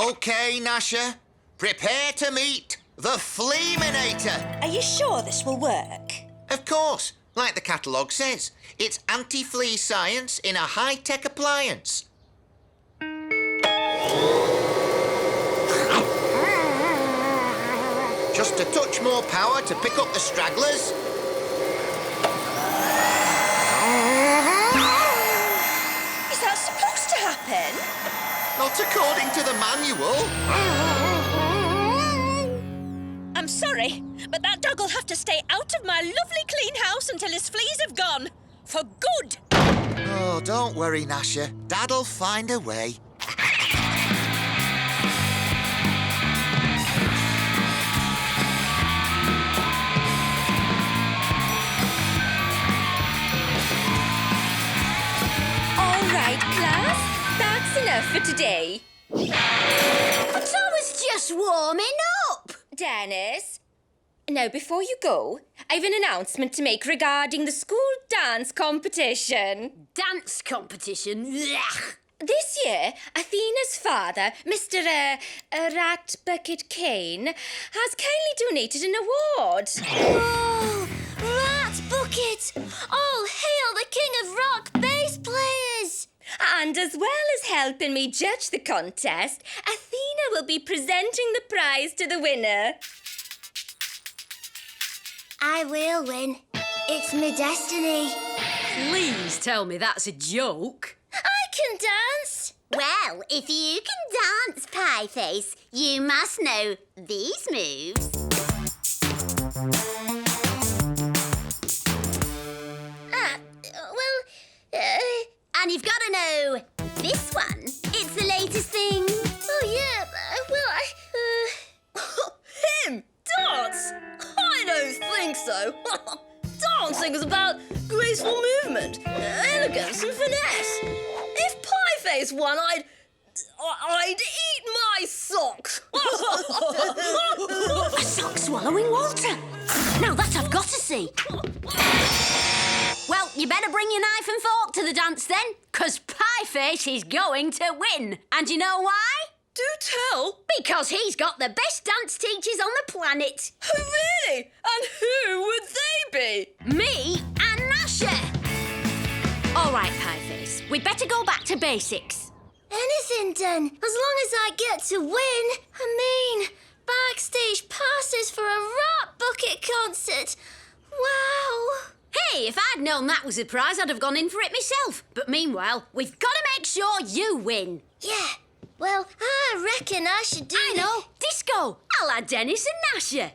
OK, Gnasher. Prepare to meet the Fleaminator. Are you sure this will work? Of course. Like the catalogue says, it's anti-flea science in a high-tech appliance. Just a touch more power to pick up the stragglers. Is that supposed to happen? Not according to the manual. I'm sorry, but that dog will have to stay out of my lovely clean house until his fleas have gone. For good. Oh, don't worry, Gnasher. Dad'll find a way. All right, class. That's enough for today. But I was just warming up. Dennis. Now, before you go, I have an announcement to make regarding the school dance competition. Dance competition? Blech. This year, Athena's father, Mr. Rat Bucket Kane, has kindly donated an award. Oh, Rat Bucket! All hail the king of rock bass players! And as well as helping me judge the contest, Athena will be presenting the prize to the winner. I will win. It's my destiny. Please tell me that's a joke. I can dance. Well, if you can dance, Pieface, you must know these moves. And you've got to know this one. It's the latest thing. Oh, yeah, Him? Dance? I don't think so. Dancing is about graceful movement, elegance and finesse. If Pieface won, I'd eat my socks. A sock swallowing Walter. Now that I've got to see. Well, you better bring your knife and fork to the dance then, 'cause Pieface is going to win. And you know why? Do tell. Because he's got the best dance teachers on the planet. Oh, really? And who would they be? Me and Gnasher. All right, Pieface, we'd better go back to basics. Anything done, as long as I get to win. I mean, backstage passes for a Rat Bucket concert. Wow. Hey, if I'd known that was a prize, I'd have gone in for it myself. But meanwhile, we've got to make sure you win. Yeah. Well, I reckon I should do... I know. Disco. I'll add Dennis and Gnasher.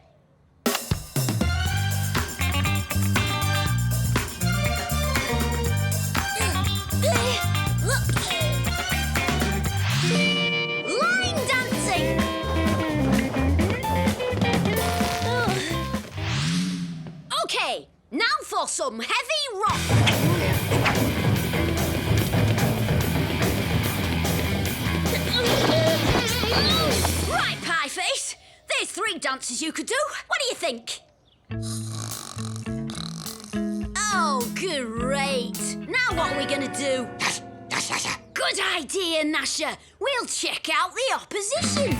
Line dancing. OK, now for some heavy rock. Right, Pieface. There's 3 dances you could do. What do you think? Oh, great. Now what are we going to do? Good idea, Gnasher. We'll check out the opposition.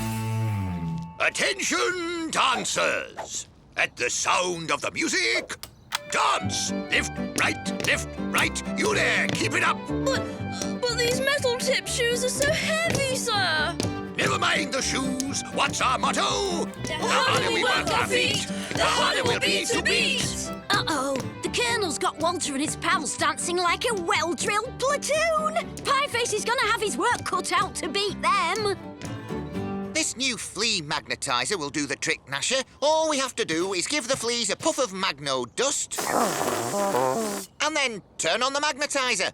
Attention, dancers! At the sound of the music, dance! Lift, right, you there, keep it up! But these metal-tipped shoes are so heavy, sir. Never mind the shoes, what's our motto? The harder we work our feet, the harder we'll be to beat! Uh-oh, the Colonel's got Walter and his pals dancing like a well-drilled platoon. Pieface is gonna have his work cut out to beat them. This new flea magnetizer will do the trick, Gnasher. All we have to do is give the fleas a puff of magno dust and then turn on the magnetizer.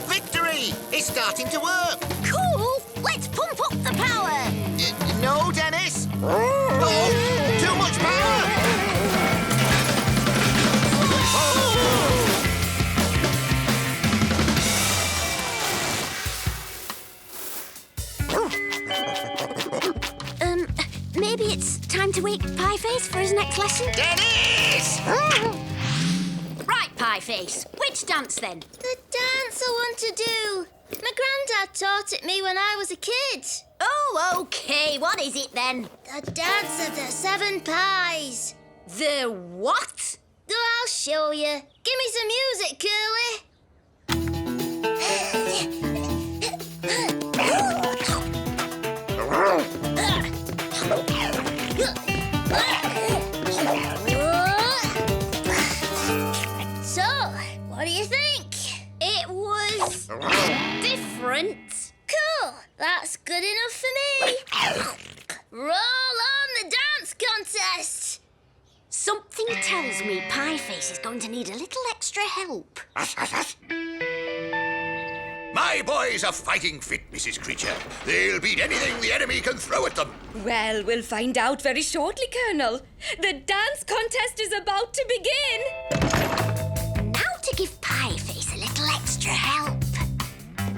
Victory! It's starting to work. Cool! Let's pump up the power! No, Dennis! Oh, too much power! Maybe it's time to wake Pieface for his next lesson? Dennis! Right, Pieface. Which dance, then? The dance I want to do. My granddad taught it me when I was a kid. Oh, OK. What is it, then? The dance of the 7 pies. The what? Oh, I'll show you. Give me some music, Curly. So, what do you think? It was different. Cool. That's good enough for me. Roll on the dance contest. Something tells me Pieface is going to need a little extra help. My boys are fighting fit, Mrs. Creature. They'll beat anything the enemy can throw at them. Well, we'll find out very shortly, Colonel. The dance contest is about to begin. Now to give Pieface a little extra help.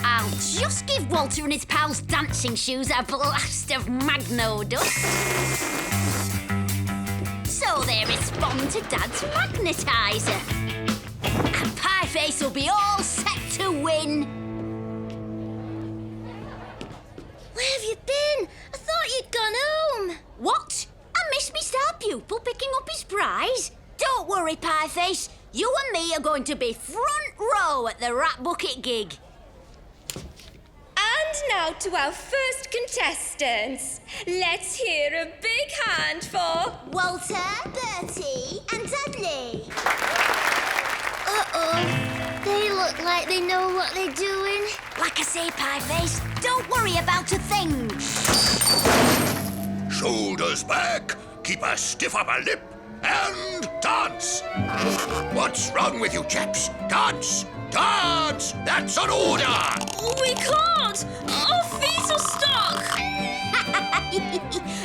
I'll just give Walter and his pals' dancing shoes a blast of magno dust. So they respond to Dad's magnetizer. And Pieface will be all set to win. Where have you been? I thought you'd gone home. What? I missed me star pupil picking up his prize? Don't worry, Pieface. You and me are going to be front row at the Rat Bucket gig. And now to our first contestants. Let's hear a big hand for Walter, Bertie and Dudley. Uh-oh. They look like they know what they're doing. Like I say, Pieface, don't worry about a thing. Shoulders back, keep a stiff upper lip, and dance. What's wrong with you chaps? Dance! Dance! That's an order! We can't! Our feet are stuck!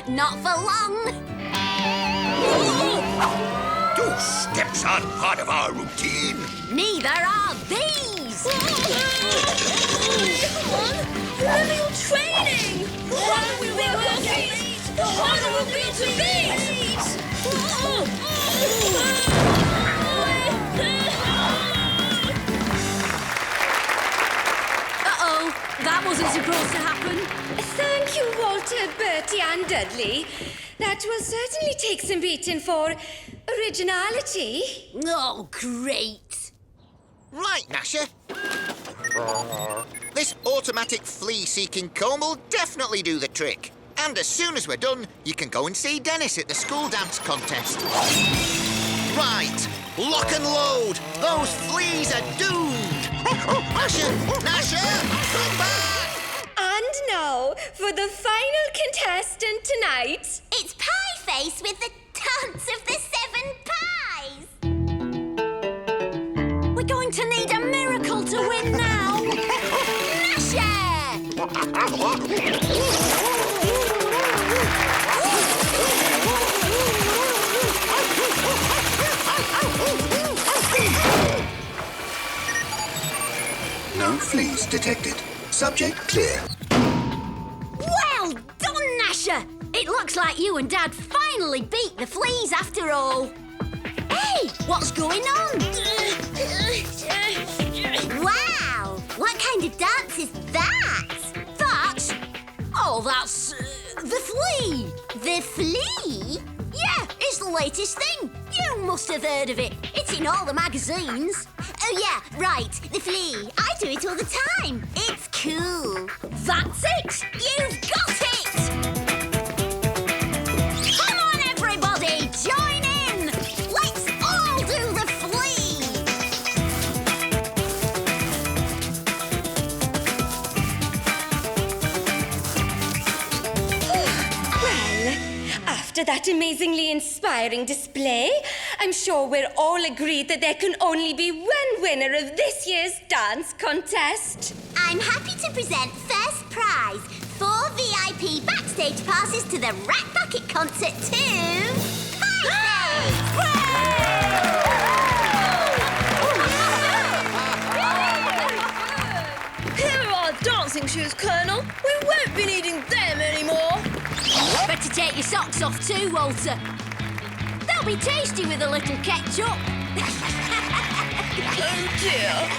Not for long. 2 steps aren't part of our routine. Neither are these. Come on! Remember your training! The harder we work our feet, the harder we'll be to beat! Uh-oh, that wasn't supposed to happen. Thank you, Walter, Bertie and Dudley. That will certainly take some beating for originality. Oh, great. Right, Gnasher. This automatic flea-seeking comb will definitely do the trick. And as soon as we're done, you can go and see Dennis at the school dance contest. Right, lock and load. Those fleas are doomed. Gnasher, Gnasher, come back! And now, for the final contestant tonight. It's Pieface with the dance of the 7 pies. We're going to need a miracle to win now. Gnasher! No fleas detected. Subject clear. Well done, Gnasher! It looks like you and Dad finally beat the fleas after all. Hey, what's going on? Wow! What kind of dance is that? That's... Oh, that's... the flea! The flea? Yeah, it's the latest thing. You must have heard of it. It's in all the magazines. Oh, yeah, right. The flea. I do it all the time. It's cool. That's it. You've got it. Come on, everybody. Join in. Let's all do the flea. Well, after that amazingly inspiring display, I'm sure we're all agreed that there can only be one winner of this year's dance contest. I'm happy to present first prize, 4 VIP backstage passes to the Rat Bucket concert to Here are our dancing shoes, Colonel. We won't be needing them anymore. Better take your socks off too, Walter. They'll be tasty with a little ketchup. Oh dear.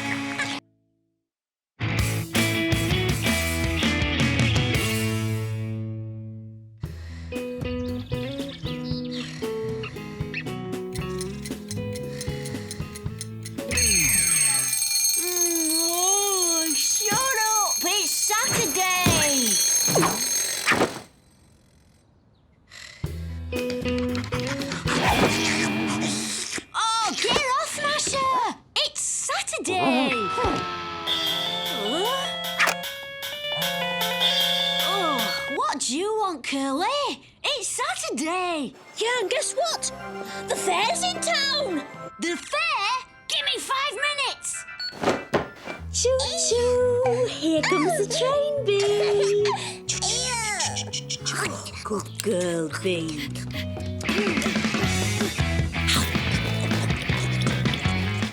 Oh, shut up! It's Saturday! Oh, get off, Gnasher! It's Saturday! Oh, what do you want, Curly? It's Saturday! Yeah, and guess what? The fair's in town! The fair? Give me 5 minutes! Choo-choo! Here comes the train, Bee! Good girl, Bee.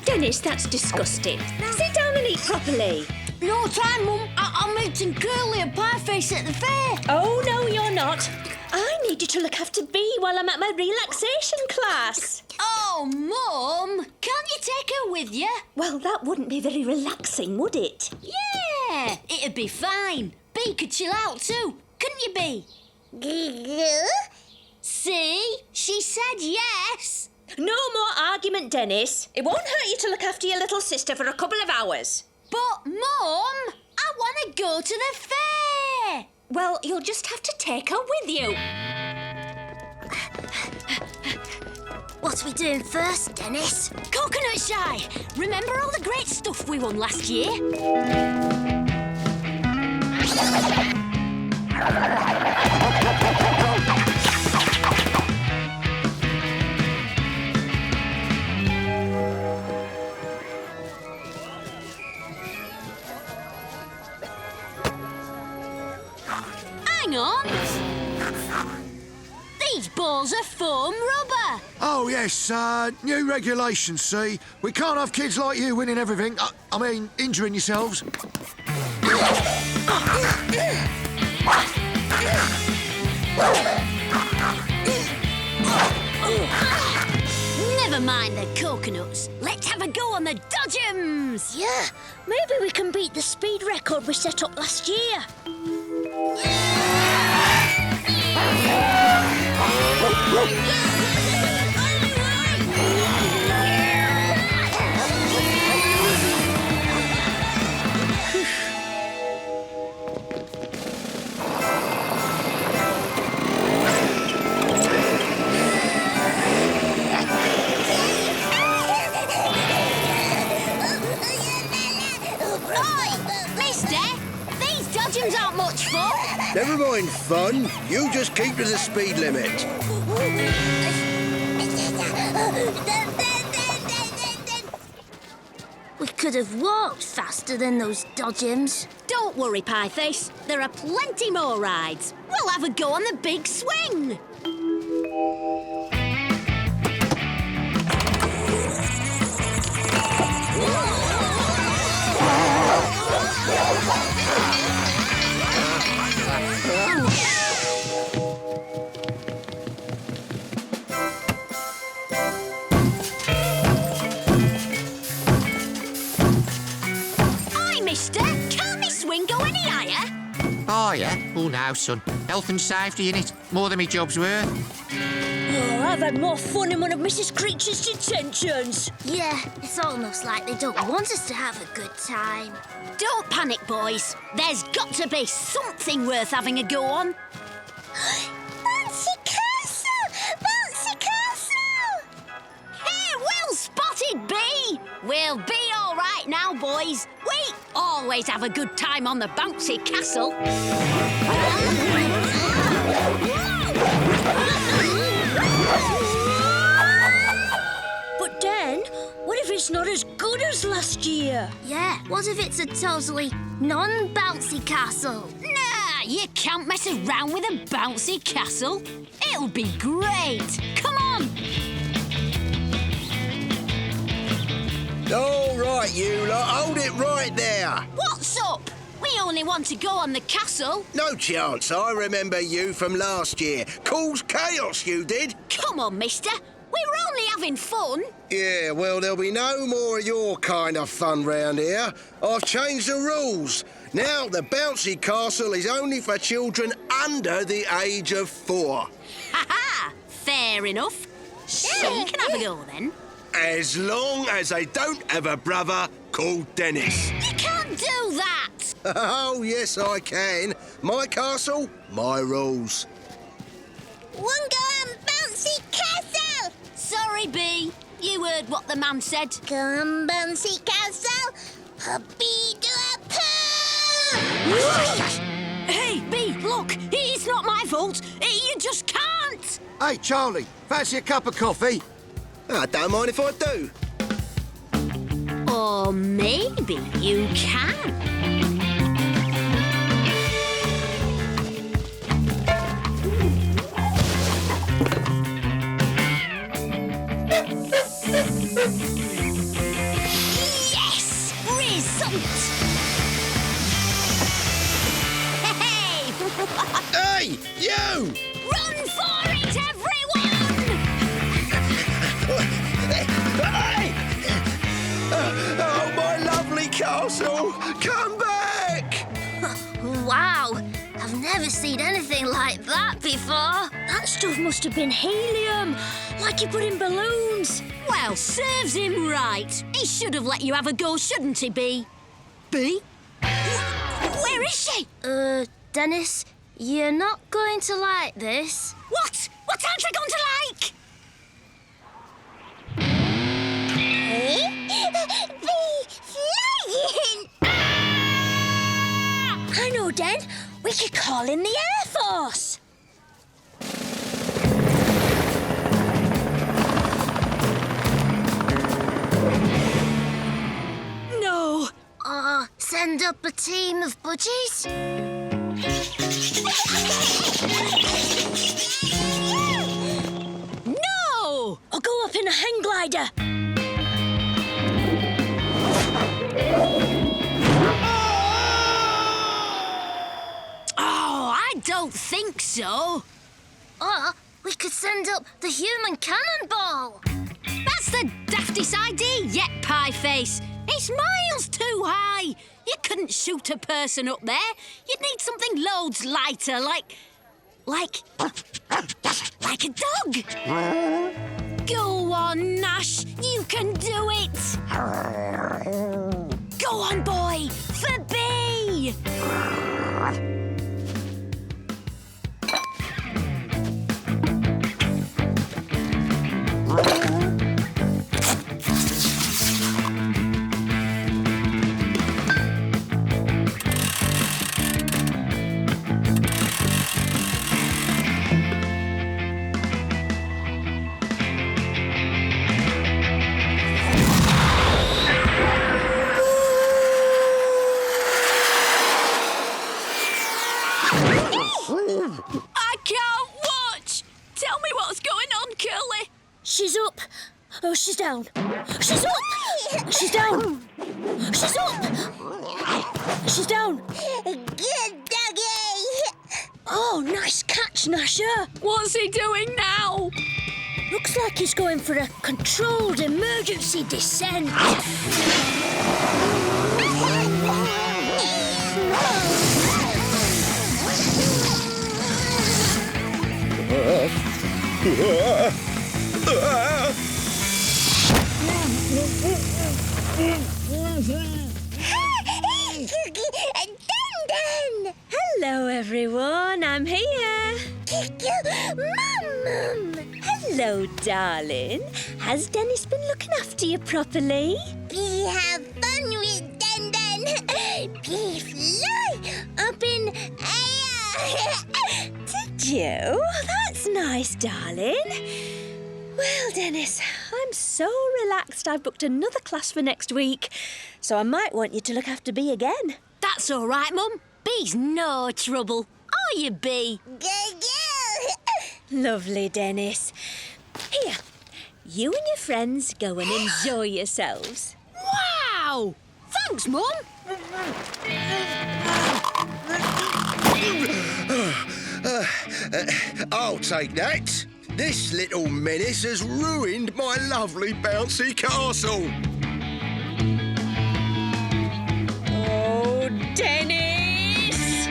Dennis, that's disgusting. Sit down and eat properly. No time, Mum. I'm meeting Curly and Pieface at the fair. Oh, no, you're not. I need you to look after Bee while I'm at my relaxation class. Oh, Mum, can't you take her with you? Well, that wouldn't be very relaxing, would it? Yeah, it'd be fine. Bee could chill out too, couldn't you, Bee? See? She said yes. No more argument, Dennis. It won't hurt you to look after your little sister for a couple of hours. But, Mum, I want to go to the fair. Well, you'll just have to take her with you. What are we doing first, Dennis? Coconut shy. Remember all the great stuff we won last year? Hang on. These balls are foam rubber. Oh, yes, new regulations, see? We can't have kids like you winning everything. I mean, injuring yourselves. Never mind the coconuts. Let's have a go on the dodgems. Yeah, maybe we can beat the speed record we set up last year. Aren't much fun. Never mind fun. You just keep to the speed limit. We could have walked faster than those dodgems. Don't worry, Pieface. There are plenty more rides. We'll have a go on the big swing. Hi, mister. Can't this swing go any higher? Oh, yeah? Oh, now, son. Health and safety in it. More than me job's worth. Oh, I've had more fun in one of Mrs. Creature's detentions. Yeah, it's almost like they don't want us to have a good time. Don't panic, boys. There's got to be something worth having a go on. Bouncy castle! Bouncy castle! Hey, well spotted, Bee! We'll be all right now, boys. We always have a good time on the bouncy castle. But Den, what if it's not as good as last year? Yeah, what if it's a totally non-bouncy castle? Nah, you can't mess around with a bouncy castle. It'll be great. Come on! All right, you lot, hold it right there. What's up? We only want to go on the castle. No chance. I remember you from last year. Caused chaos, you did. Come on, mister. We were only having fun. Yeah, well, there'll be no more of your kind of fun round here. I've changed the rules. Now the bouncy castle is only for children under the age of 4. Ha-ha! Fair enough. So you can have a go, then. As long as they don't have a brother called Dennis. You can't do that! Oh, yes, I can. My castle, my rules. Wungo and bouncy castle! Sorry, B. You heard what the man said. Come, bouncy castle, hoppy do a poo! Hey, B, look, it's not my fault. You just can't. Hey, Charlie, fancy a cup of coffee? I don't mind if I do. Or maybe you can. Yes! Result! Hey! Hey, you! Run for it, everyone! Hey! Oh, my lovely castle! Come back! Wow, I've never seen anything like that before. That stuff must have been helium, like he put in balloons. Well, serves him right. He should have let you have a go, shouldn't he, B? B? Where is she? Dennis, you're not going to like this. What? What aren't I going to like? Be flying! I know, Den. We could call in the Air Force. No. Send up a team of budgies? No! I'll go up in a hang glider. Oh, I don't think so. Or we could send up the human cannonball. That's the daftest idea yet, Pieface. It's miles too high. You couldn't shoot a person up there. You'd need something loads lighter, like a dog. Go on, Nash. You can do it. Go on, boy. For B. I can't watch. Tell me what's going on, Curly. She's up. Oh, she's down. She's up. She's down. She's up. She's down. Good doggy! Oh, nice catch, Gnasher. What's he doing now? Looks like he's going for a controlled emergency descent. Hello, everyone. I'm here. Mum! Hello, darling. Has Dennis been looking after you properly? We have fun with Den Den. We fly up in air. Did you? That's nice, darling. Well, Dennis, I'm so relaxed I've booked another class for next week, so I might want you to look after B again. That's all right, Mum. B's no trouble. Are you, B? Lovely, Dennis. Here, you and your friends go and enjoy yourselves. Wow! Thanks, Mum. I'll take that. This little menace has ruined my lovely bouncy castle. Oh, Dennis!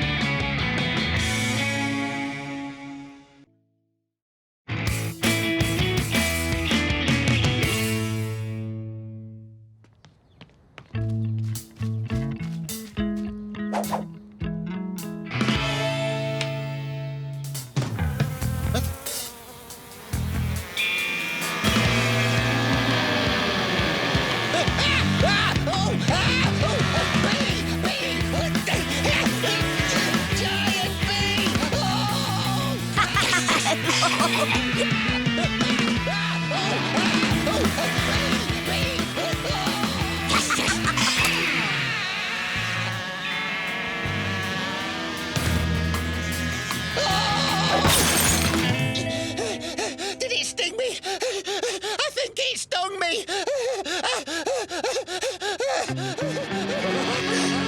Did it sting me? I think it stung me.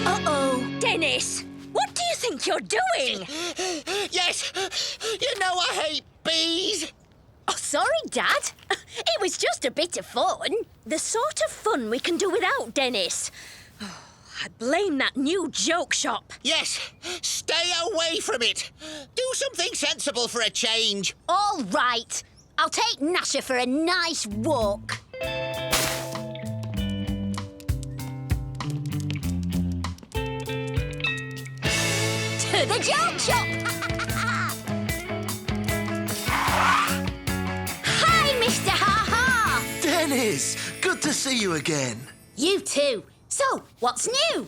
Uh-oh. Dennis, what do you think you're doing? Yes, you know I hate bees. Oh, sorry, Dad. It was just a bit of fun. The sort of fun we can do without, Dennis. Oh, I blame that new joke shop. Yes, stay away from it. Do something sensible for a change. All right. I'll take Gnasher for a nice walk. To the joke shop! Hi, Mr. Ha-Ha! Dennis, good to see you again. You too. So, what's new?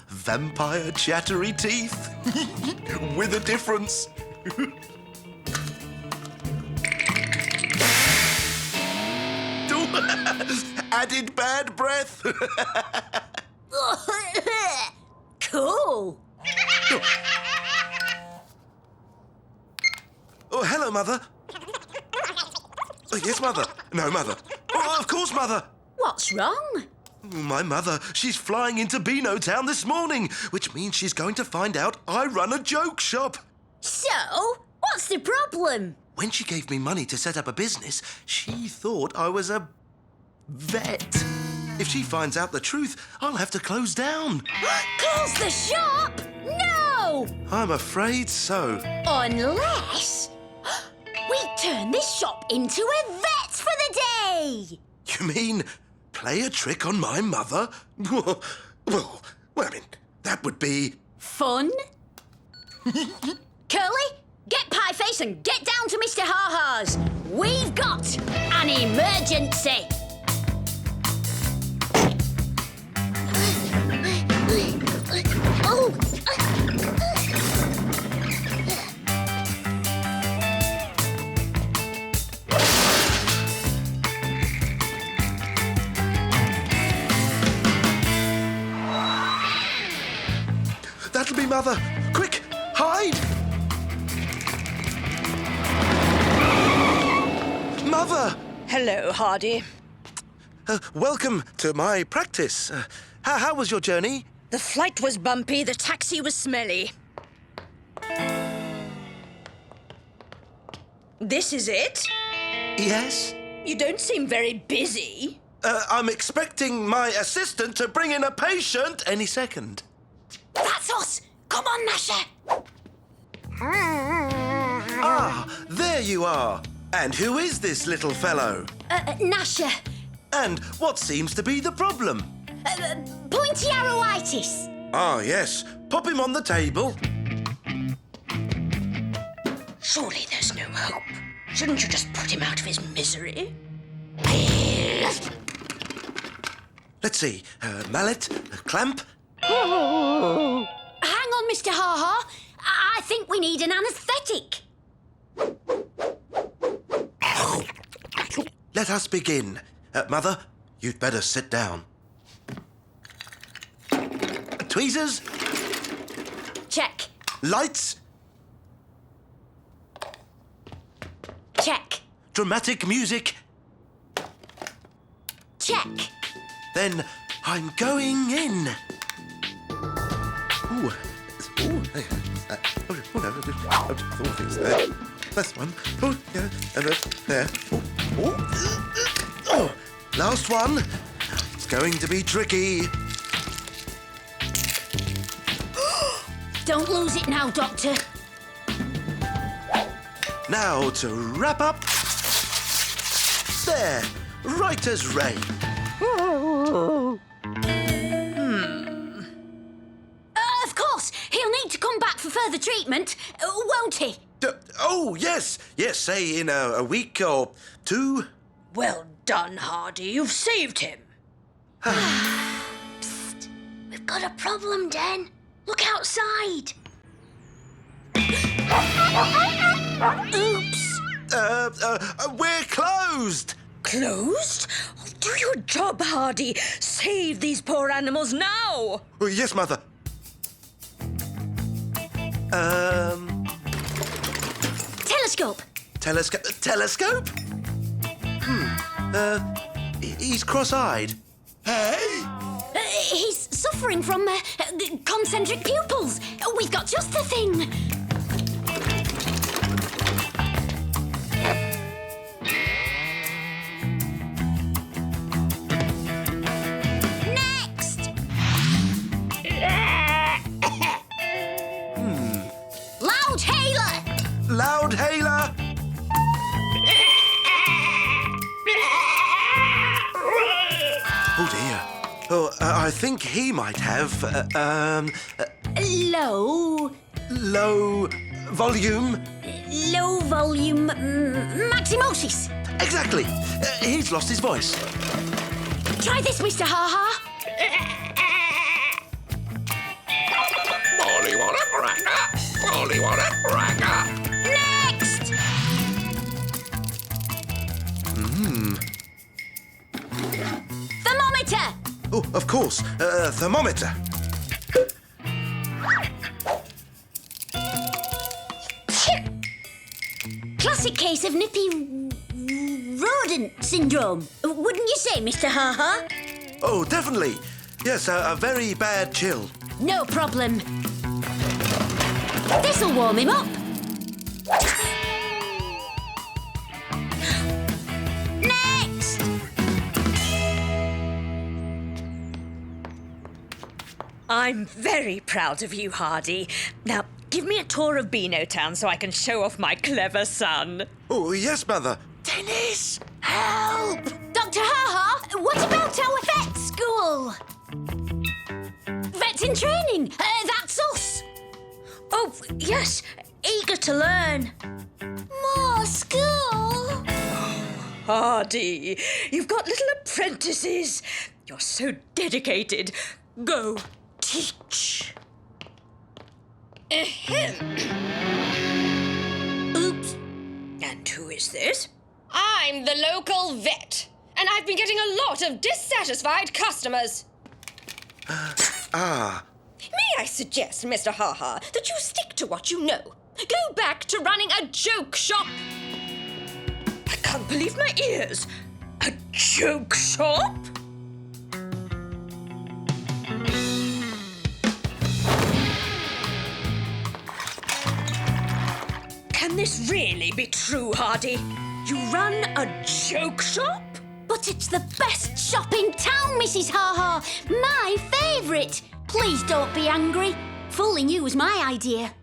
Vampire chattery teeth. With a difference. Added bad breath. Cool. Oh, hello, Mother. Oh, yes, Mother. No, Mother. Oh, of course, Mother. What's wrong? My mother, she's flying into Beano Town this morning, which means she's going to find out I run a joke shop. So, what's the problem? When she gave me money to set up a business, she thought I was a vet. If she finds out the truth, I'll have to close down. Close the shop? No! I'm afraid so. Unless we turn this shop into a vet for the day. You mean play a trick on my mother? Well, I mean, that would be... Fun? Curly, get Pieface and get down to Mr. Ha-Ha's. We've got an emergency. Oh! That'll be Mother. Quick, hide! Mother! Hello, Hardy. Welcome to my practice. How was your journey? The flight was bumpy, the taxi was smelly. This is it? Yes? You don't seem very busy. I'm expecting my assistant to bring in a patient any second. That's us! Come on, Gnasher! Ah, there you are. And who is this little fellow? Gnasher. And what seems to be the problem? Pointy arrowitis. Ah, yes. Pop him on the table. Surely there's no hope. Shouldn't you just put him out of his misery? Let's see. Mallet, clamp. Hang on, Mr. Ha-Ha. I think we need an anaesthetic. Let us begin. Mother, you'd better sit down. Tweezers, Check. lights, Check. dramatic music. Check. Then I'm going in. Ooh. Ooh. All things there. That's one. Oh, yeah, and there. Oh, last one. It's going to be tricky. Don't lose it now, Doctor. Now to wrap up. There, right as rain. Of course, he'll need to come back for further treatment, won't he? Oh, yes. Yes, say in a week or two. Well done, Hardy. You've saved him. Psst. We've got a problem, Den. Look outside. Oops. We're closed. Closed? Oh, do your job, Hardy. Save these poor animals now. Oh, yes, Mother. Telescope. Telescope? He's cross-eyed. Hey! He's suffering from concentric pupils. We've got just the thing. Next! Loud hailer! Loud hailer! Oh, dear. Oh, I think he might have, Low volume. maximosis. Exactly. He's lost his voice. Try this, Mr. Ha-Ha. Molly want a cracker. Molly want a cracker. Next! Thermometer! Oh, of course. Thermometer. Classic case of nippy rodent syndrome. Wouldn't you say, Mr. Ha-Ha? Oh, definitely. Yes, a very bad chill. No problem. This'll warm him up. Next! I'm very proud of you, Hardy. Now, give me a tour of Beano Town so I can show off my clever son. Oh, yes, Mother. Dennis, help! Dr. Ha-Ha, what about our vet school? Vets in training, that's us. Oh, yes, eager to learn. More school. Hardy, you've got little apprentices. You're so dedicated. Go, teach. Ahem. Oops. And who is this? I'm the local vet, and I've been getting a lot of dissatisfied customers. May I suggest, Mr. Ha-Ha, that you stick to what you know? Go back to running a joke shop. I can't believe my ears. A joke shop? Can this really be true, Hardy? You run a joke shop? But it's the best shop in town, Mrs. Ha-Ha. My favourite. Please don't be angry. Fooling you was my idea.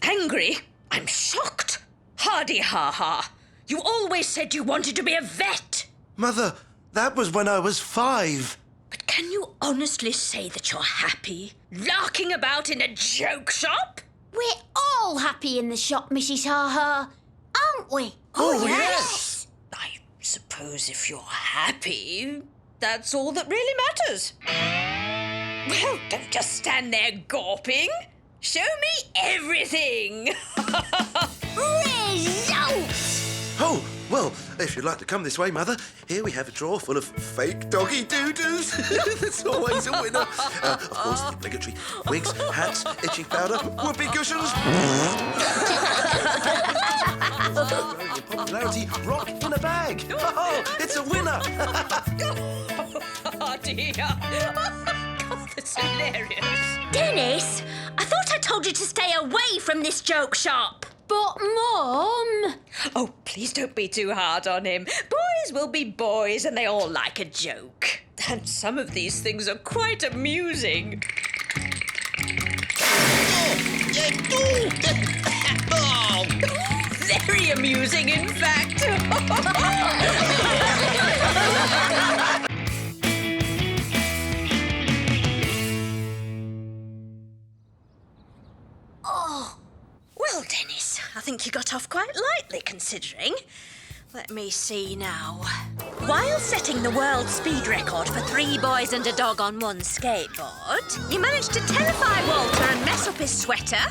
Angry? I'm shocked. Hardy Ha-Ha, you always said you wanted to be a vet. Mother, that was when I was 5. But can you honestly say that you're happy larking about in a joke shop? We're all happy in the shop, Mrs. Ha-Ha, aren't we? Oh, yes. I suppose if you're happy, that's all that really matters. Well, don't just stand there gawping. Show me everything. Results! Oh, well, if you'd like to come this way, Mother, here we have a drawer full of fake doggy doo-doos. That's always a winner. Of course, the obligatory wigs, hats, itching powder, whoopee cushions. Popularity rock in a bag. Oh, it's a winner. Oh, dear. God, that's hilarious. Dennis, I thought I told you to stay away from this joke shop. But, Mum... Oh, please don't be too hard on him. Boys will be boys and they all like a joke. And some of these things are quite amusing. Oh. Very amusing, in fact. Oh. Well, Dennis, I think you got off quite lightly, considering. Let me see now. While setting the world speed record for 3 boys and a dog on one skateboard, you managed to terrify Walter and mess up his sweater.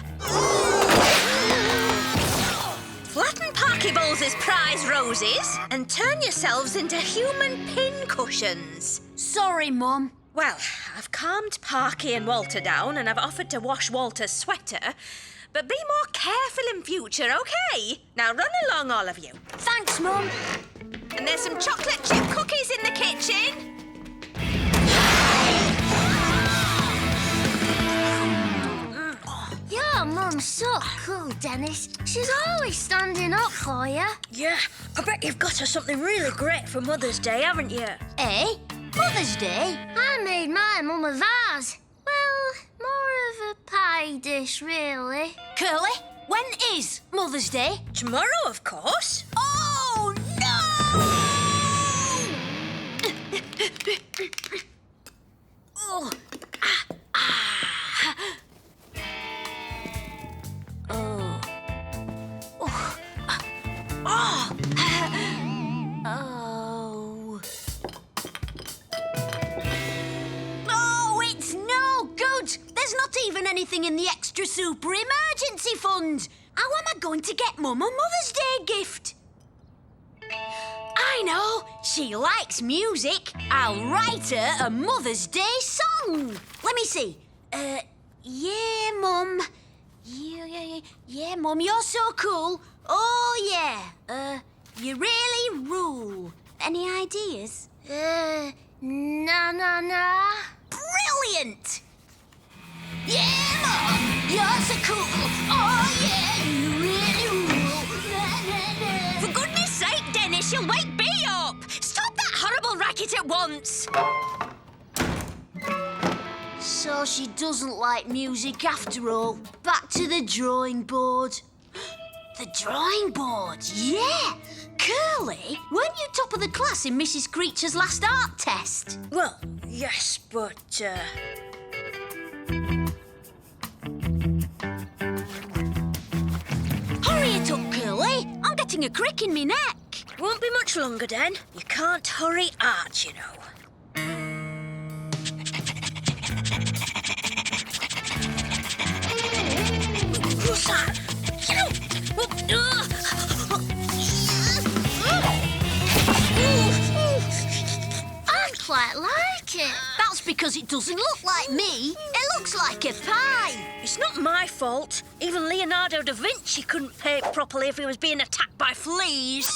Flatten Parky Bowles' prize roses and turn yourselves into human pin cushions. Sorry, Mum. Well, I've calmed Parky and Walter down and I've offered to wash Walter's sweater. But be more careful in future, OK? Now run along, all of you. Thanks, Mum. And there's some chocolate chip cookies in the kitchen. Your mum's so cool, Dennis. She's always standing up for you. Yeah, I bet you've got her something really great for Mother's Day, haven't you? Eh? Mother's Day? I made my mum a vase. Well, more of a pie dish, really. Curly, when is Mother's Day? Tomorrow, of course. Oh, no! Oh. Oh, it's no good. There's not even anything in the extra super emergency fund. How am I going to get Mum a Mother's Day gift? I know. She likes music. I'll write her a Mother's Day song. Let me see. Yeah, Mum. Yeah, Mum, you're so cool. Oh, yeah. You really rule. Any ideas? Na. Brilliant! Yeah, Mum, you're so cool. Oh, yeah, you really rule. For goodness sake, Dennis, you'll wake Bee up. Stop that horrible racket at once. So she doesn't like music after all. Back to the drawing board. The drawing board, yeah! Curly, weren't you top of the class in Mrs. Creature's last art test? Well, yes, but, Hurry it up, Curly. I'm getting a crick in me neck. won't be much longer, Den. You can't hurry art, you know. What's that? I quite like it. That's because it doesn't look like me. It looks like a pie. It's not my fault. Even Leonardo da Vinci couldn't paint properly if he was being attacked by fleas.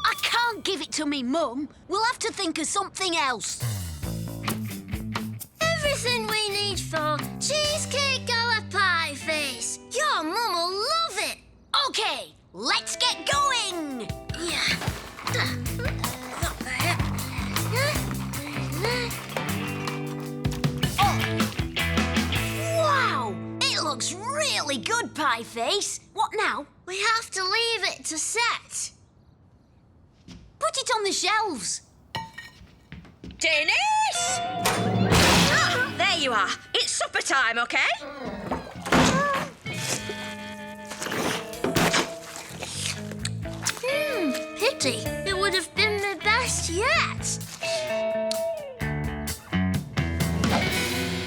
I can't give it to me, Mum. We'll have to think of something else. Everything we need for Cheesecake Gala Pie Face. Your mum will love it. OK, let's get going. Yeah. Not there. Wow, it looks really good, Pie Face. What now? We have to leave it to set. Put it on the shelves. Dennis! Ah, there you are. It's supper time, OK? Pity. It would have been the best yet.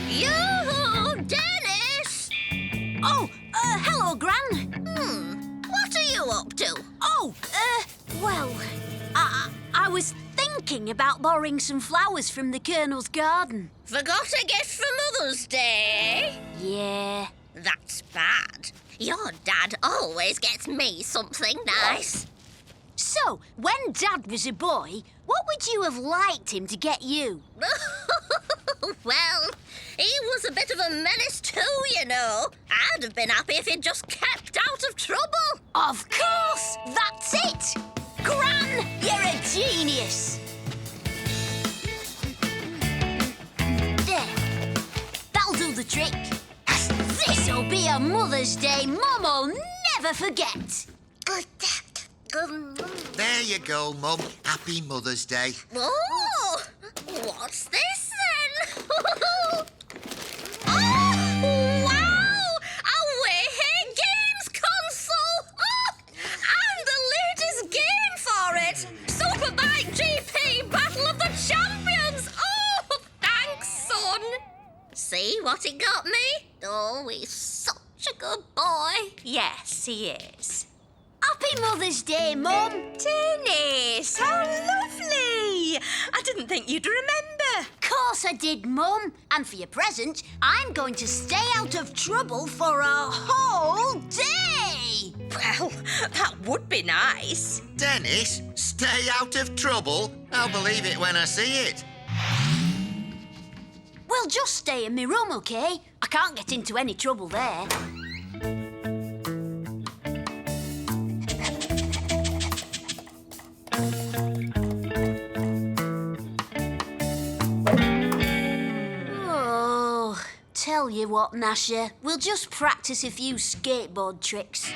Yoo-hoo, Dennis! Oh, hello, Gran. What are you up to? Oh, well, I was thinking about borrowing some flowers from the Colonel's garden. Forgot a gift for Mother's Day? Yeah. That's bad. Your dad always gets me something nice. So, when Dad was a boy, what would you have liked him to get you? Well, he was a bit of a menace too, you know. I'd have been happy if he'd just kept out of trouble. Of course! That's it! Gran, you're a genius! There. That'll do the trick. This'll be a Mother's Day Mum'll never forget. There you go, Mum. Happy Mother's Day. Oh, what's this then? Oh, wow! A Way Games console! Oh, and the latest game for it! Superbike GP Battle of the Champions! Oh, thanks, son! See what he got me? Oh, he's such a good boy. Yes, he is. Happy Mother's Day, Mum! Dennis, how lovely! I didn't think you'd remember. Course I did, Mum. And for your present, I'm going to stay out of trouble for a whole day! Well, that would be nice. Dennis, stay out of trouble. I'll believe it when I see it. Well, just stay in my room, OK? I can't get into any trouble there. Oh, tell you what, Gnasher, we'll just practice a few skateboard tricks.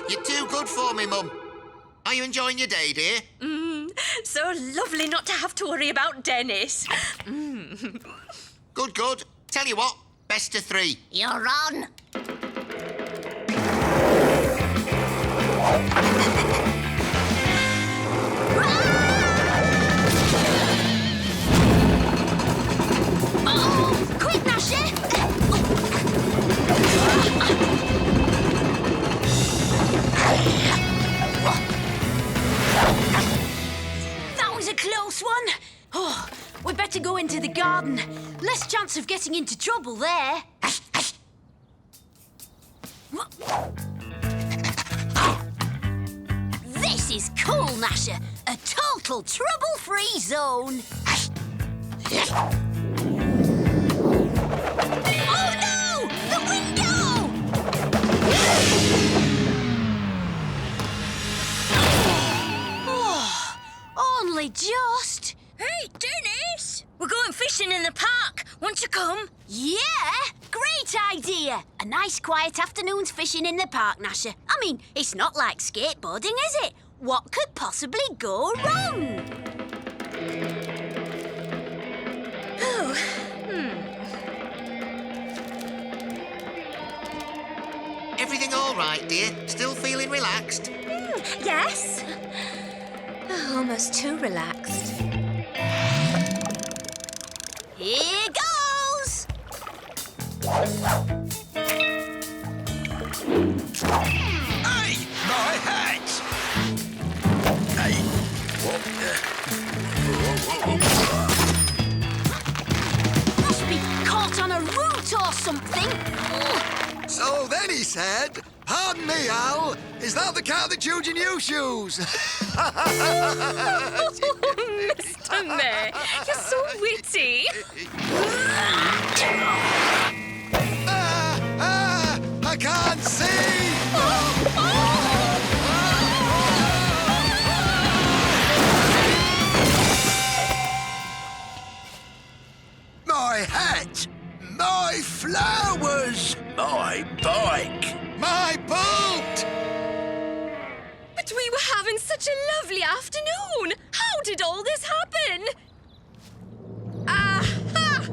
You're too good for me, Mum. Are you enjoying your day, dear? So lovely not to have to worry about Dennis. Good, good. Tell you what, best of 3. You're on. Oh, quick, Gnasher! That was a close one. Oh, we'd better go into the garden. Less chance of getting into trouble there. This is cool, Gnasher. A total trouble-free zone. Oh no! The window! Oh, only just. Hey, Dennis! We're going fishing in the park. Want to come? Yeah, great idea. A nice quiet afternoon's fishing in the park, Gnasher. I mean, it's not like skateboarding, is it? What could possibly go wrong? Oh, Everything all right, dear? Still feeling relaxed? yes. Oh, almost too relaxed. Here goes! Hey, my hat! Hey, what? Must be caught on a root or something. Ugh. So then he said, "Pardon me, Al, is that the cat that chewed your new shoes?" Mr. May, you're so witty. I can't see! My hat! My flowers! My bike! My boat! But we were having such a lovely afternoon. How did all this happen? Aha!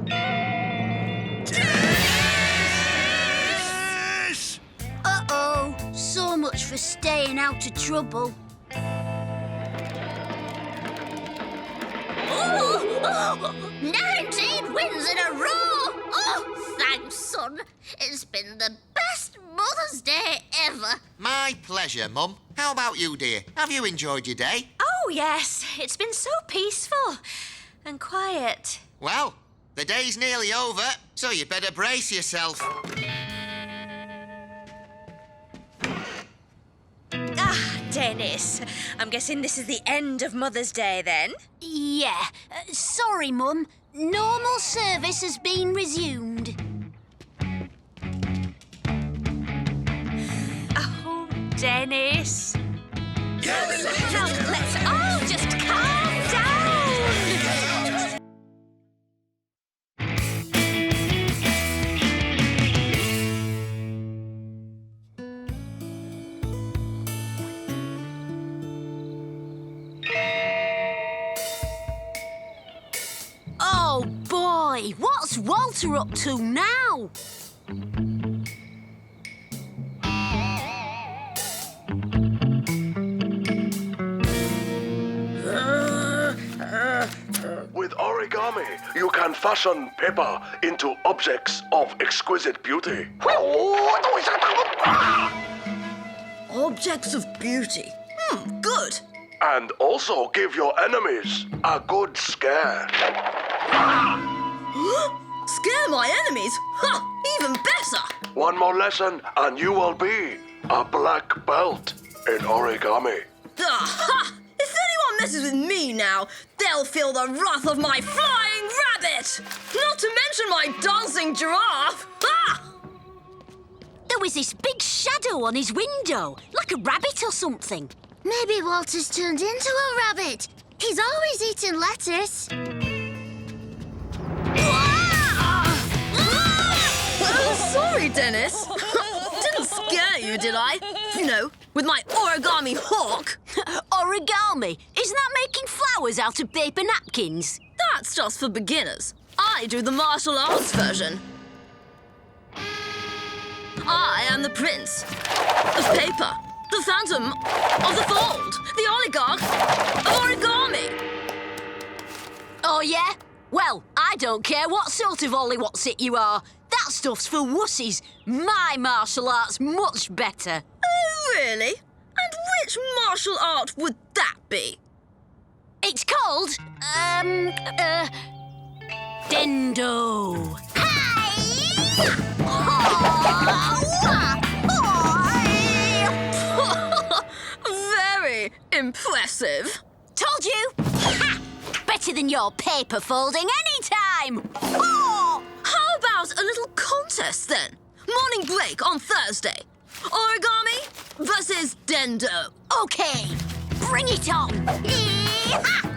Yes! Uh-oh, so much for staying out of trouble. Oh, 19 wins in a row! Oh, thanks, son. It's been the best Mother's Day ever. My pleasure, Mum. How about you, dear? Have you enjoyed your day? Oh, Oh, yes. It's been so peaceful and quiet. Well, the day's nearly over, so you'd better brace yourself. Ah, Dennis. I'm guessing this is the end of Mother's Day, then? Yeah. Sorry, Mum. Normal service has been resumed. Oh, Dennis. Now, let's all just calm down. Oh, boy. What's Walter up to now? With origami, you can fashion paper into objects of exquisite beauty. Objects of beauty. Good. And also give your enemies a good scare. Scare my enemies? Ha! Even better! One more lesson and you will be a black belt in origami. Aha! If anyone messes with me now, they'll feel the wrath of my flying rabbit! Not to mention my dancing giraffe! Ha! There was this big shadow on his window, like a rabbit or something. Maybe Walter's turned into a rabbit. He's always eating lettuce. Oh, sorry, Dennis. Didn't scare you, did I? You know, with my origami hawk. Origami? Isn't that making flowers out of paper napkins? That's just for beginners. I do the martial arts version. I am the prince of paper, the phantom of the fold, the oligarch of origami. Oh, yeah? Well, I don't care what sort of ollie-what's-it you are. That stuff's for wussies. My martial art's much better. Oh, really? And which martial art would that be? It's called, Dendo. Very impressive. Told you! Ha! Better than your paper folding anytime! Oh! How about a little contest then? Morning break on Thursday. Origami versus Dendo. OK, bring it on! Yee-haw!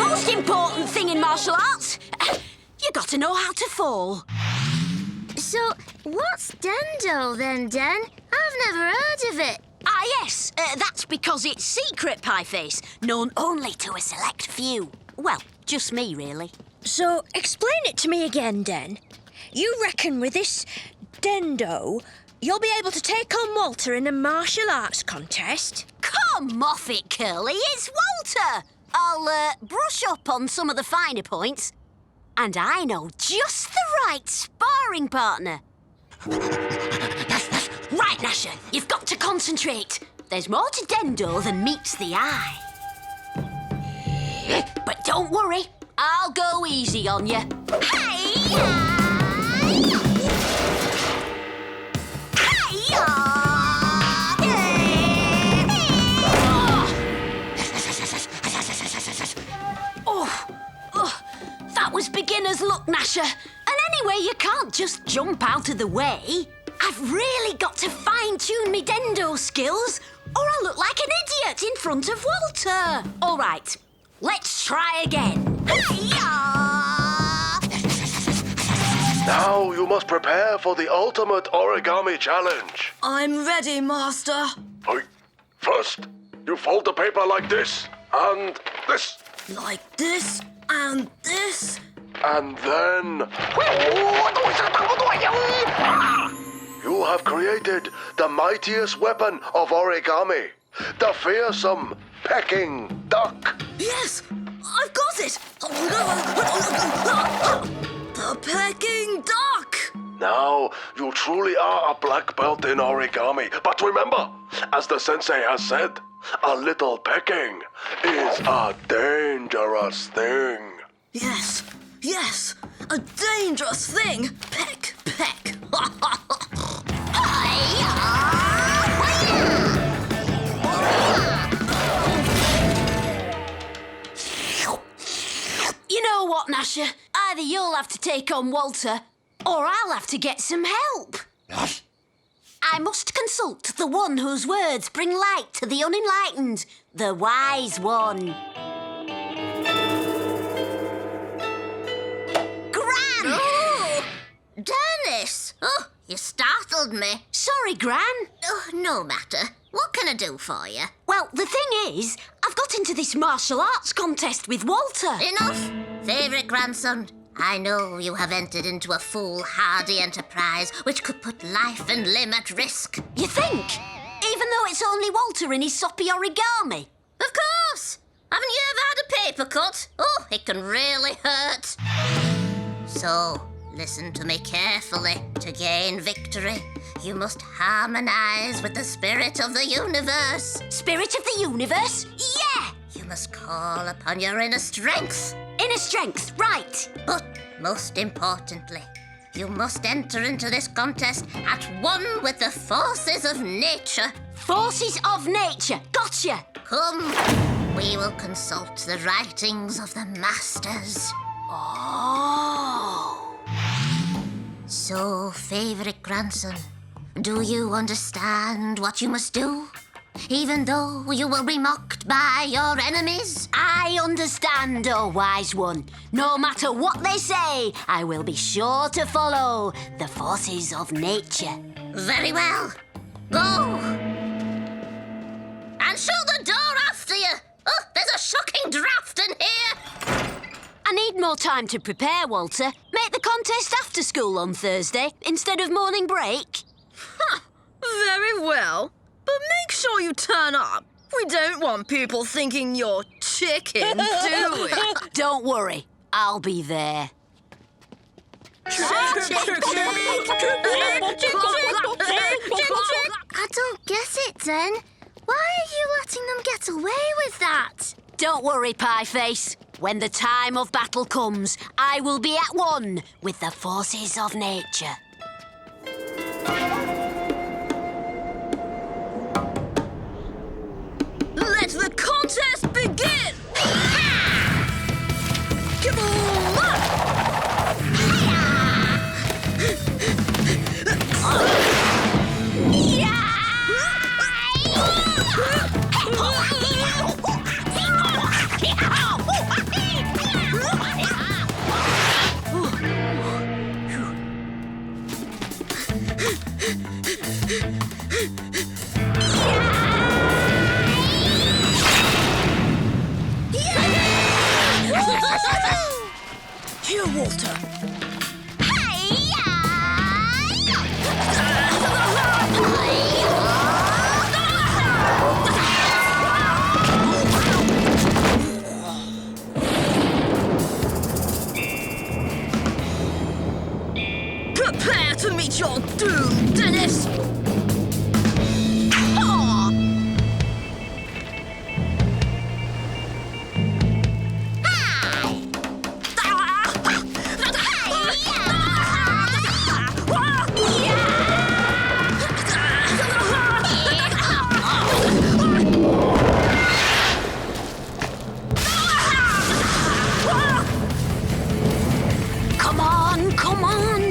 Most important thing in martial arts, you got to know how to fall. So, what's Dendo then, Den? I've never heard of it. Ah, yes, that's because it's secret, Pieface, known only to a select few. Well, just me, really. So, explain it to me again, Den. You reckon with this Dendo, you'll be able to take on Walter in a martial arts contest? Come off it, Curly, it's Walter! I'll brush up on some of the finer points. And I know just the right sparring partner. Right, Gnasher, you've got to concentrate. There's more to Dendo than meets the eye. But don't worry, I'll go easy on you. That was beginner's luck, Gnasher. And anyway, you can't just jump out of the way. I've really got to fine-tune me Dendo skills, or I'll look like an idiot in front of Walter. All right, let's try again. Now you must prepare for the ultimate origami challenge. I'm ready, Master. Hey, first, you fold the paper like this, and this, Like this and this. and then... You have created the mightiest weapon of origami, the fearsome pecking duck. Yes, I've got it. The pecking duck. Now, you truly are a black belt in origami. But remember, as the sensei has said, A little pecking is a dangerous thing. Yes, yes, a dangerous thing. Peck, peck. You know what, Gnasher? Either you'll have to take on Walter, or I'll have to get some help. I must consult the one whose words bring light to the unenlightened, the wise one. Gran! Oh, Dennis! Oh, you startled me. Sorry, Gran. Oh, no matter. What can I do for you? Well, the thing is, I've got into this martial arts contest with Walter. Enough! Favourite grandson, I know you have entered into a foolhardy enterprise which could put life and limb at risk. You think? Even though it's only Walter in his soppy origami? Of course! Haven't you ever had a paper cut? Oh, it can really hurt. So, listen to me carefully. To gain victory, you must harmonise with the spirit of the universe. Spirit of the universe? Yeah! You must call upon your inner strength. Inner strength, right. But most importantly, you must enter into this contest at one with the forces of nature. Forces of nature, gotcha. Come, we will consult the writings of the masters. Oh. So, favourite grandson, do you understand what you must do? Even though you will be mocked by your enemies? I understand, oh wise one. No matter what they say, I will be sure to follow the forces of nature. Very well. Go! And shut the door after you! Oh, there's a shocking draught in here! I need more time to prepare, Walter. Make the contest after school on Thursday instead of morning break. Huh, very well. But make sure you turn up. We don't want people thinking you're chicken, do we? Don't worry, I'll be there. I don't get it, then. Why are you letting them get away with that? Don't worry, Pieface. When the time of battle comes, I will be at one with the forces of nature. Let the contest begin! Come on! Here, Walter. Prepare to meet your doom, Dennis! Come on, come on!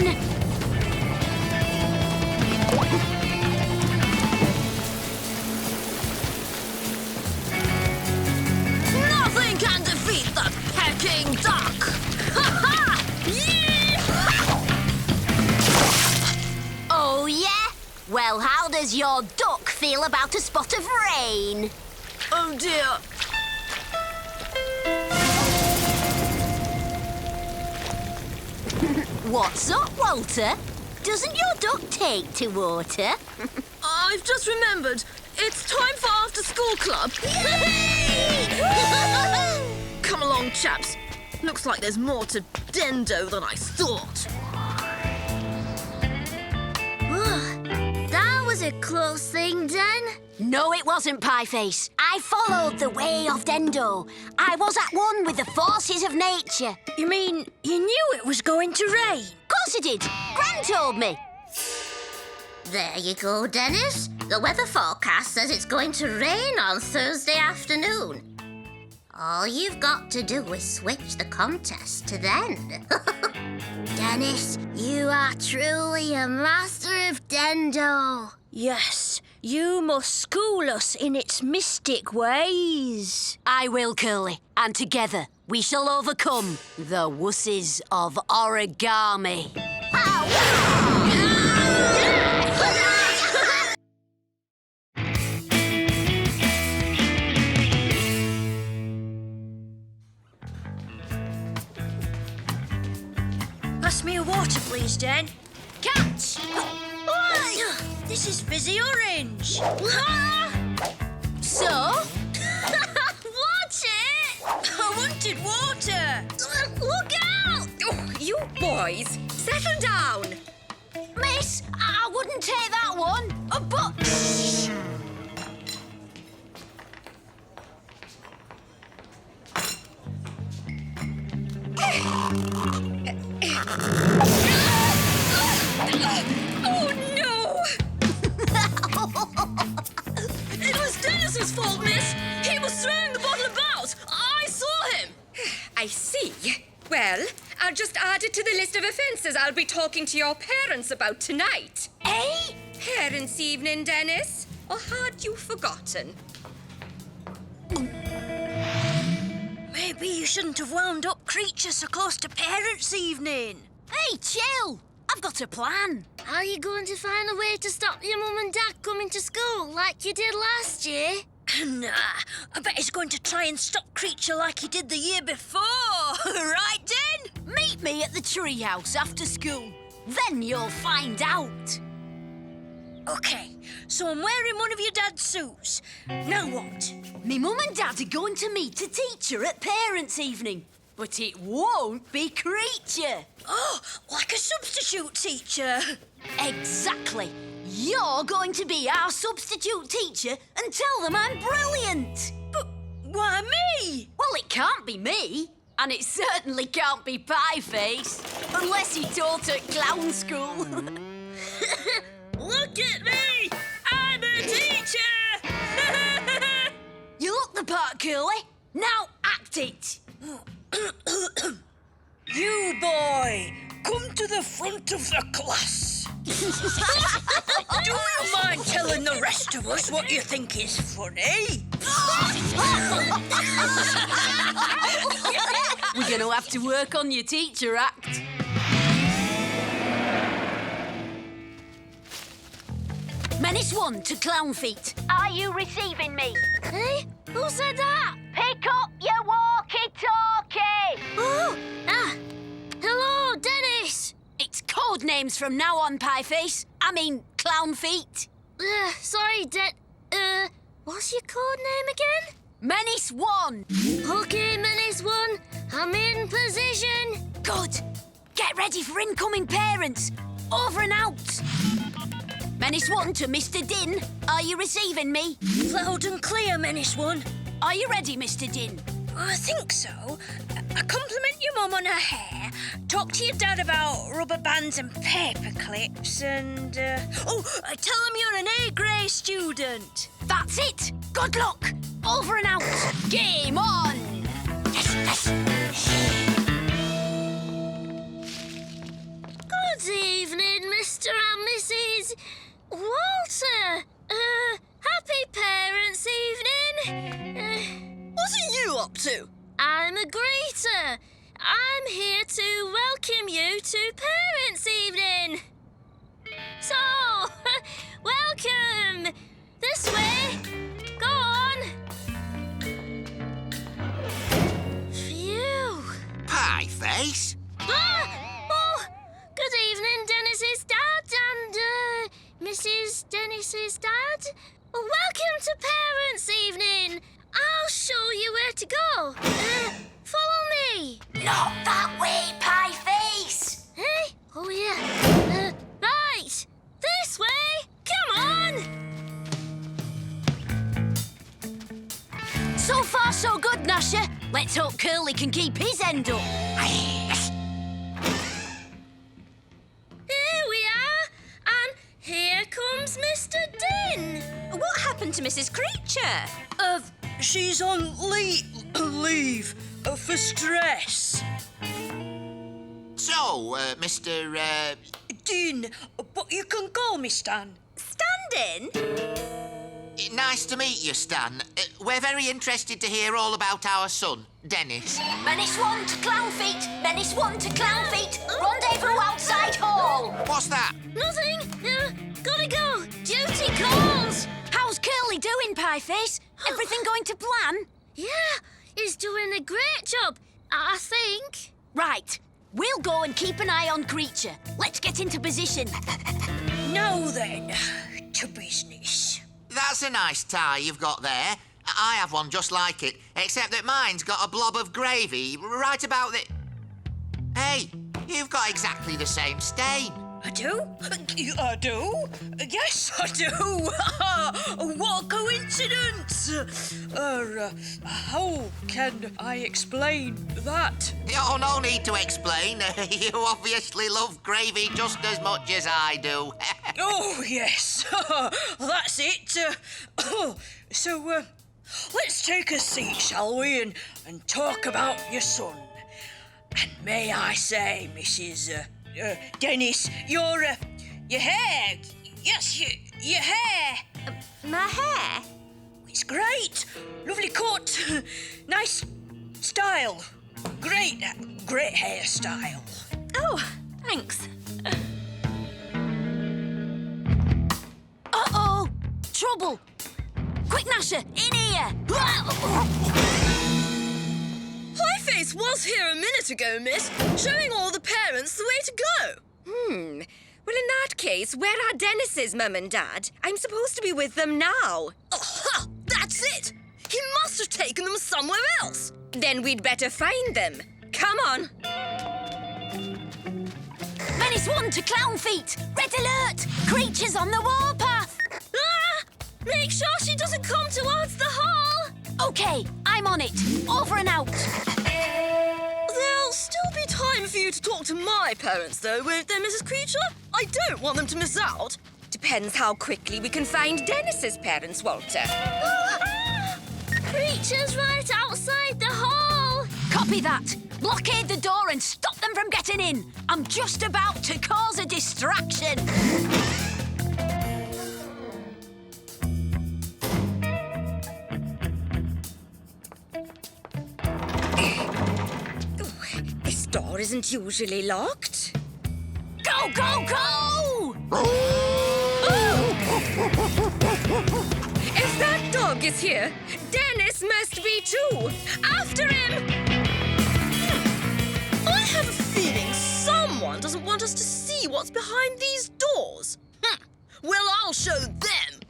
Nothing can defeat the Peking duck! Ha ha! Oh, yeah? Well, how does your duck feel about a spot of rain? Oh dear. What's up, Walter? Doesn't your duck take to water? I've just remembered. It's time for after-school club. Come along, chaps. Looks like there's more to Dendo than I thought. That was a close thing, Den. No, it wasn't, Pieface. I followed the way of Dendo. I was at one with the forces of nature. You mean you knew it was going to rain? Of course I did. Gran told me. There you go, Dennis. The weather forecast says it's going to rain on Thursday afternoon. All you've got to do is switch the contest to then. Dennis, you are truly a master of Dendo. Yes, you must school us in its mystic ways. I will, Curly. And together we shall overcome the wusses of origami. Pass me a water, please, Den. Catch! This is fizzy orange. So? Watch it! I wanted water. Look out! Oh, you boys, settle down. Miss, I wouldn't take that one. But... Oh, no! It was Dennis's fault, miss. He was throwing the bottle about. I saw him. I see. Well, I'll just add it to the list of offences I'll be talking to your parents about tonight. Eh? Parents' evening, Dennis. Or had you forgotten? Maybe you shouldn't have wound up Creature so close to parents' evening. Hey, chill. I've got a plan. Are you going to find a way to stop your mum and dad coming to school like you did last year? Nah, I bet he's going to try and stop Creature like he did the year before. Right, Den? Meet me at the treehouse after school. Then you'll find out. OK, so I'm wearing one of your dad's suits. Now what? Me mum and dad are going to meet a teacher at parents' evening. But it won't be Creature. Oh, like a substitute teacher. Exactly. You're going to be our substitute teacher and tell them I'm brilliant. But why me? Well, it can't be me. And it certainly can't be Pieface. Unless he taught at clown school. Look at me! I'm a teacher! You look the part, Curly. Now act it. You boy, come to the front of the class. Do you mind telling the rest of us what you think is funny? We're going to have to work on your teacher act. Menace 1 to Clown Feet. Are you receiving me? Hey, who said that? Pick up your walkie-talkie! Oh, hello, Dennis. It's code names from now on, Pieface. I mean, Clown Feet. Sorry, what's your code name again? Menace 1. OK, Menace 1, I'm in position. Good. Get ready for incoming parents. Over and out. Menace 1 to Mr. Din. Are you receiving me? Loud and clear, Menace 1. Are you ready, Mr. Din? I think so. I compliment your mum on her hair, talk to your dad about rubber bands and paper clips, and... tell him you're an A-grade student. That's it. Good luck. Over and out. Game on. Yes. Good evening, Mr. and Mrs. Walter. Happy Parents' Evening. What are you up to? I'm a greeter. I'm here to welcome you to Parents' Evening. So, welcome. This way. Go on. Phew. Pieface? Good evening, Dennis's dad and, Mrs. Dennis's dad. Welcome to Parents' Evening. I'll show you where to go. Follow me. Not that way, Pieface. Hey? Oh, yeah. Right. This way. Come on. So far, so good, Gnasher. Let's hope Curly can keep his end up. Here we are, and here comes Mr. Din. What happened to Mrs. Creature? She's on leave for stress. So, Mr. Dean, but you can call me Stan. Standing? Nice to meet you, Stan. We're very interested to hear all about our son, Dennis. Menace 1 to Clownfeet. Menace 1 to Clownfeet. Rendezvous outside hall. What's that? Nothing. Gotta go. Duty calls. How's Curly doing, Pieface? Everything going to plan? Yeah, he's doing a great job, I think. Right. We'll go and keep an eye on Creature. Let's get into position. Now then, to business. That's a nice tie you've got there. I have one just like it, except that mine's got a blob of gravy right about the... Hey, you've got exactly the same stain. I do? I do? Yes, I do. What a coincidence. How can I explain that? Oh, no need to explain. You obviously love gravy just as much as I do. Oh, yes. That's it. So, let's take a seat, shall we, and talk about your son. And may I say, Mrs. Dennis, your hair. Yes, your hair. My hair? It's great. Lovely cut. Nice style. Great hairstyle. Oh, thanks. Uh-oh! Trouble! Quick, Gnasher, in here! Pieface was here a minute ago, miss, showing all the parents the way to go. Well, in that case, where are Dennis's mum and dad? I'm supposed to be with them now. Aha! That's it! He must have taken them somewhere else. Then we'd better find them. Come on. Menace 1 to Clownfeet! Red alert! Creature's on the warpath! Ah! Make sure she doesn't come towards the hall. OK, I'm on it. Over and out. There'll still be time for you to talk to my parents, though, won't there, Mrs. Creature? I don't want them to miss out. Depends how quickly we can find Dennis's parents, Walter. Creature's right outside the hall. Copy that. Blockade the door and stop them from getting in. I'm just about to cause a distraction. This door isn't usually locked. Go, go, go! If that dog is here, Dennis must be too. After him! I have a feeling someone doesn't want us to see what's behind these doors. Well, I'll show them.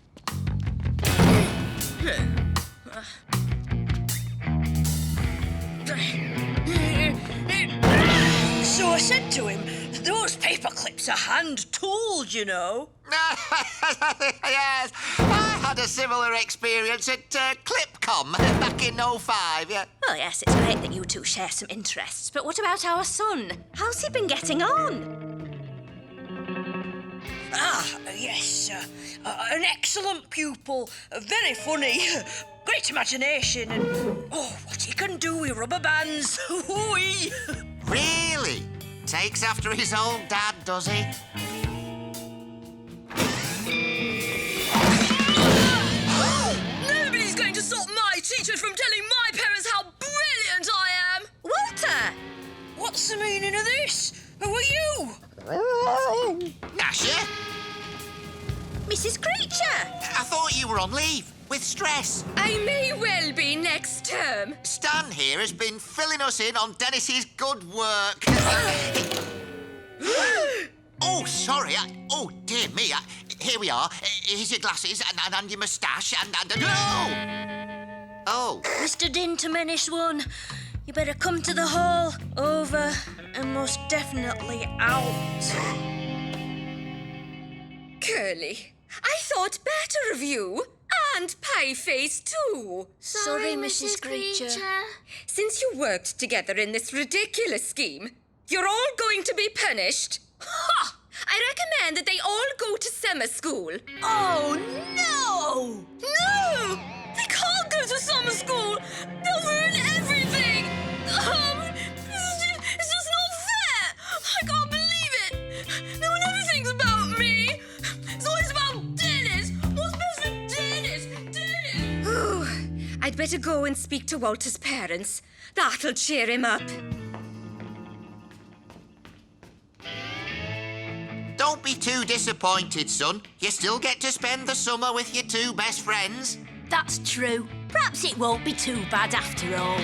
So I said to him, those paper clips are hand-tooled, you know. Yes, I had a similar experience at Clipcom back in '05, yeah. Oh, yes, it's great that you two share some interests. But what about our son? How's he been getting on? Yes, an excellent pupil, very funny, great imagination, and what he can do with rubber bands. Ooh-wee. Really? Takes after his old dad, does he? Nobody's going to stop my teacher from telling my parents how brilliant I am. Walter! What's the meaning of this? Who are you? Gnasher? Mrs. Creature! I thought you were on leave with stress. I may well be next term. Stan here has been filling us in on Dennis's good work. Oh, sorry. Oh, dear me. Here we are. Here's your glasses and your moustache and... No! Oh. Mr. Din to Menace 1, you better come to the hall. Over and most definitely out. Curly, I thought better of you. And Pieface, too. Sorry, Mrs. Creature. Since you worked together in this ridiculous scheme, you're all going to be punished. Ha! I recommend that they all go to summer school. Oh, no! No! They can't go to summer school! They'll ruin everything! It's just not fair! I can't believe it! No one ever thinks about me! It's always about Dennis! What's best for Dennis? Dennis! Ooh, I'd better go and speak to Walter's parents. That'll cheer him up. Don't be too disappointed, son. You still get to spend the summer with your two best friends. That's true. Perhaps it won't be too bad after all.